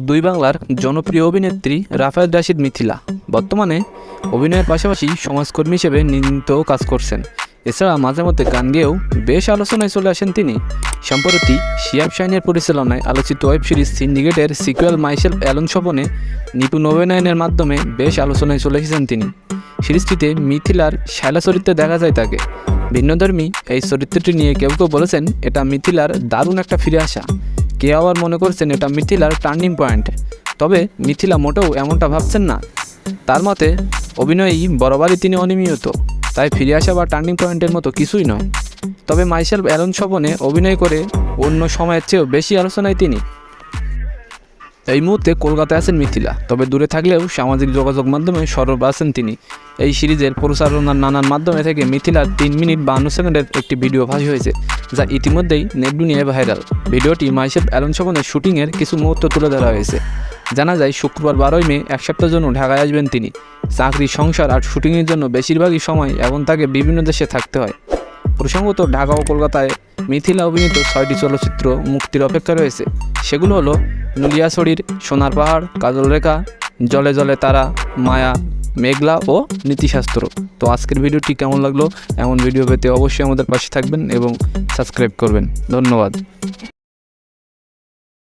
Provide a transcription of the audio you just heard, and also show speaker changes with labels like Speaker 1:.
Speaker 1: দুই বাংলার জনপ্রিয় অভিনেত্রী রাফায়েত রাশিদ মিথিলা বর্তমানে অভিনয়ের পাশাপাশি সমাজকর্মী হিসেবে নিয়মিত কাজ করছেন। এছাড়া মাঝে মধ্যে গান গেয়েও বেশ আলোচনায় চলে আসেন তিনি। সম্প্রতি শিহাব শাহীনের পরিচালনায় আলোচিত ওয়েব সিরিজ সিন্ডিকেটের সিকুয়েল মাইসেলফ অ্যালোন স্বপনে নিপুণ অভিনয়ের মাধ্যমে বেশ আলোচনায় চলে এসেছেন তিনি। সিরিজটিতে মিথিলার শায়লা চরিত্রে দেখা যায় তাকে। ভিন্নধর্মী এই চরিত্রটি নিয়ে কেউ কেউ বলেছেন এটা মিথিলার দারুণ একটা ফিরে আসা, কেউ আবার মনে করছেন এটা মিথিলার টার্নিং পয়েন্ট। তবে মিথিলা মোটেও এমনটা ভাবছেন না। তার মতে অভিনয়ই বরাবরই তিনি অনিয়মিত, তাই ফিরে আসা বা টার্নিং পয়েন্টের মতো কিছুই নয়। তবে মাইসেলফ অ্যালোন স্বপনে অভিনয় করে অন্য সময়ের চেয়েও বেশি আলোচনায় তিনি। এই মুহূর্তে কলকাতায় আছেন মিথিলা, তবে দূরে থাকলেও সামাজিক যোগাযোগ মাধ্যমে সরব আছেন তিনি। এই সিরিজের প্রচারণার নানান মাধ্যমে থেকে মিথিলার 3 মিনিট 52 সেকেন্ডের একটি ভিডিও ফাঁস হয়েছে, যা ইতিমধ্যেই নেট দুনিয়ায় ভাইরাল। ভিডিওটি মাইসেলফ অ্যালোন স্বপনের শুটিংয়ের কিছু মুহূর্ত তুলে ধরা হয়েছে। জানা যায় শুক্রবার 12 মে এক সপ্তাহের জন্য ঢাকায় আসবেন তিনি। চাকরি, সংসার আর শুটিংয়ের জন্য বেশিরভাগই সময় এখন তাকে বিভিন্ন দেশে থাকতে হয়। প্রসঙ্গত ঢাকা ও কলকাতায় মিথিলা অভিনীত 6টি চলচ্চিত্র মুক্তির অপেক্ষা রয়েছে। সেগুলো হলো নুলিয়াছড়ির সোনার পাহাড়, কাজল রেখা, জলে জলে তারা, মায়া, মেঘলা ও নীতিশাস্ত্র। তো আজকের ভিডিওটি কেমন লাগলো? এমন ভিডিও পেতে অবশ্যই আমাদের পাশে থাকবেন এবং সাবস্ক্রাইব করবেন। ধন্যবাদ।